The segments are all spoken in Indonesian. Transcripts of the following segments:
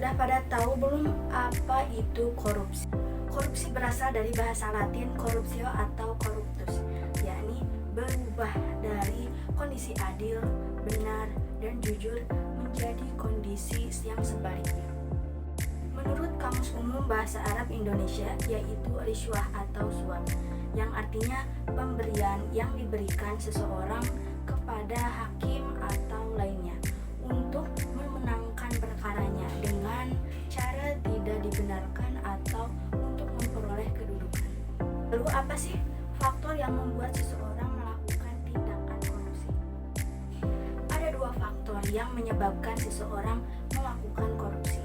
Sudah pada tahu belum apa itu korupsi? Korupsi berasal dari bahasa Latin corruptio atau corruptus, yakni berubah dari kondisi adil, benar, dan jujur menjadi kondisi yang sebaliknya. Menurut Kamus Umum Bahasa Arab Indonesia, yaitu riswah atau suap, yang artinya pemberian yang diberikan seseorang kepada hakim atau lainnya untuk memenangkan perkaranya dengan cara tidak dibenarkan atau untuk memperoleh kedudukan. Lalu apa sih faktor yang membuat seseorang melakukan tindakan korupsi? Ada dua faktor yang menyebabkan seseorang melakukan korupsi.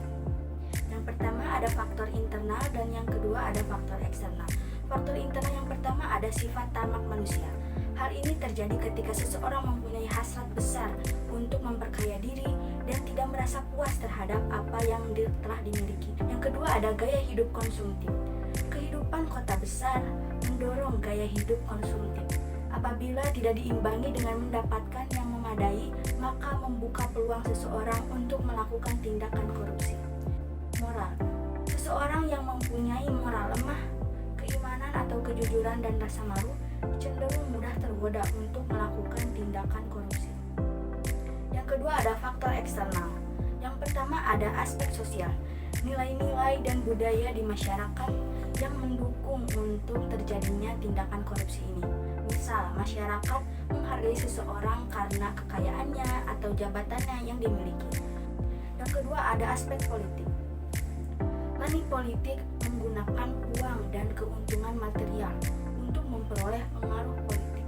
Yang pertama ada faktor internal dan yang kedua ada faktor eksternal. Faktor internal yang pertama ada sifat tamak manusia. Hal ini terjadi ketika seseorang mempunyai hasrat besar untuk memperkaya diri dan tidak merasa puas terhadap apa yang telah dimiliki. Yang kedua ada gaya hidup konsumtif. Kehidupan kota besar mendorong gaya hidup konsumtif. Apabila tidak diimbangi dengan mendapatkan yang memadai, maka membuka peluang seseorang untuk melakukan tindakan korupsi. Moral. Seseorang yang mempunyai moral lemah, keimanan atau kejujuran dan rasa malu cenderung mudah tergoda untuk melakukan tindakan korupsi. Yang kedua ada faktor eksternal. Yang pertama ada aspek sosial, nilai-nilai dan budaya di masyarakat yang mendukung untuk terjadinya tindakan korupsi ini. Misal, masyarakat menghargai seseorang karena kekayaannya atau jabatannya yang dimiliki. Yang kedua ada aspek politik. Money politik menggunakan uang dan keuntungan material untuk memperoleh pengaruh politik.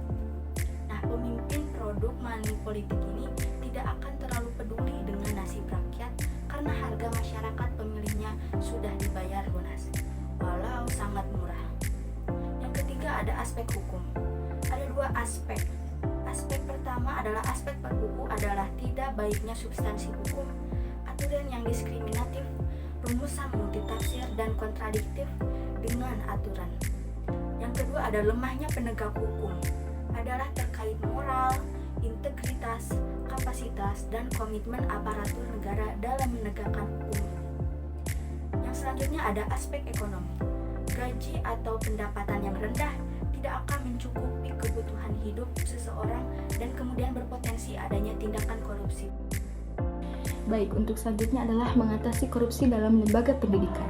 Nah, pemimpin produk money politik ini tidak akan terlalu peduli dengan nasib rakyat karena harga masyarakat pemilihnya sudah dibayar lunas, walau sangat murah. Yang ketiga ada aspek hukum. Ada dua aspek. Aspek pertama adalah aspek per buku adalah tidak baiknya substansi hukum, aturan yang diskriminatif, rumusan multitafsir dan kontradiktif dengan aturan. Yang kedua ada lemahnya penegak hukum, adalah terkait moral, integritas, kapasitas, dan komitmen aparatur negara dalam menegakkan hukum. Yang selanjutnya ada aspek ekonomi. Gaji atau pendapatan yang rendah tidak akan mencukupi kebutuhan hidup seseorang dan kemudian berpotensi adanya tindakan korupsi. Baik, untuk selanjutnya adalah mengatasi korupsi dalam lembaga pendidikan.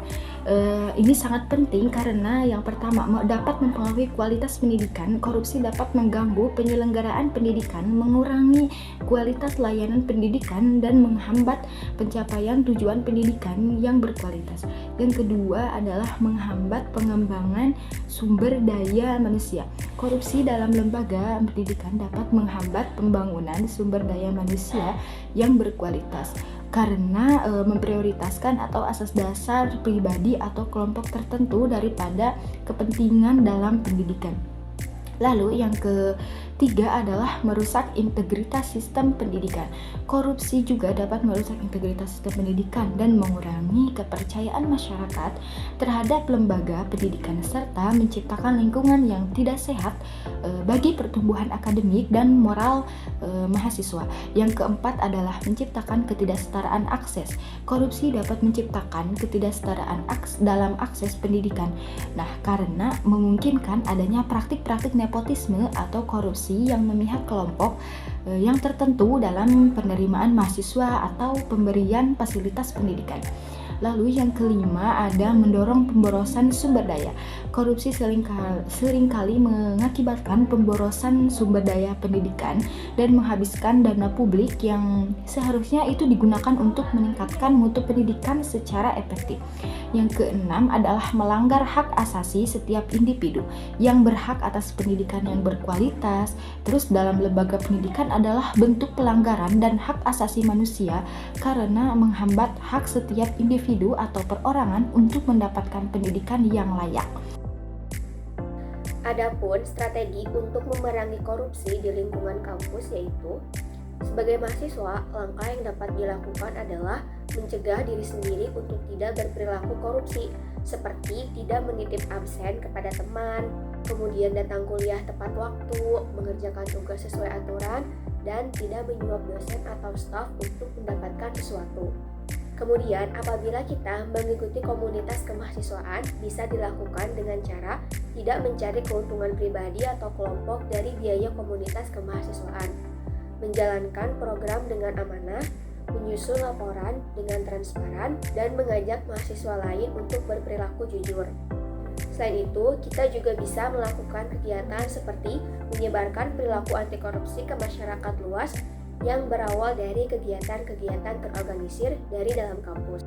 Ini sangat penting karena yang pertama dapat mempengaruhi kualitas pendidikan. Korupsi dapat mengganggu penyelenggaraan pendidikan, mengurangi kualitas layanan pendidikan, dan menghambat pencapaian tujuan pendidikan yang berkualitas. Yang kedua adalah menghambat pengembangan sumber daya manusia. Korupsi dalam lembaga pendidikan dapat menghambat pembangunan sumber daya manusia yang berkualitas karena memprioritaskan atau asas dasar pribadi atau kelompok tertentu daripada kepentingan dalam pendidikan. Lalu yang ketiga adalah merusak integritas sistem pendidikan. Korupsi juga dapat merusak integritas sistem pendidikan dan mengurangi kepercayaan masyarakat terhadap lembaga pendidikan serta menciptakan lingkungan yang tidak sehat bagi pertumbuhan akademik dan moral mahasiswa. Yang keempat adalah menciptakan ketidaksetaraan akses. Korupsi dapat menciptakan ketidaksetaraan dalam akses pendidikan. Nah, karena memungkinkan adanya praktik-praktik nepotisme atau korupsi yang memihak kelompok yang tertentu dalam penerimaan mahasiswa atau pemberian fasilitas pendidikan. Lalu yang kelima ada mendorong pemborosan sumber daya. Korupsi seringkali mengakibatkan pemborosan sumber daya pendidikan dan menghabiskan dana publik yang seharusnya itu digunakan untuk meningkatkan mutu pendidikan secara efektif. Yang keenam adalah melanggar hak asasi setiap individu yang berhak atas pendidikan yang berkualitas. Terus dalam lembaga pendidikan adalah bentuk pelanggaran dan hak asasi manusia karena menghambat hak setiap individu atau perorangan untuk mendapatkan pendidikan yang layak. Adapun strategi untuk memerangi korupsi di lingkungan kampus yaitu sebagai mahasiswa, langkah yang dapat dilakukan adalah mencegah diri sendiri untuk tidak berperilaku korupsi, seperti tidak menitip absen kepada teman, kemudian datang kuliah tepat waktu, mengerjakan tugas sesuai aturan, dan tidak menyuap dosen atau staf untuk mendapatkan sesuatu. Kemudian, apabila kita mengikuti komunitas kemahasiswaan, bisa dilakukan dengan cara tidak mencari keuntungan pribadi atau kelompok dari biaya komunitas kemahasiswaan, menjalankan program dengan amanah, menyusun laporan dengan transparan, dan mengajak mahasiswa lain untuk berperilaku jujur. Selain itu, kita juga bisa melakukan kegiatan seperti menyebarkan perilaku anti korupsi ke masyarakat luas yang berawal dari kegiatan-kegiatan terorganisir dari dalam kampus.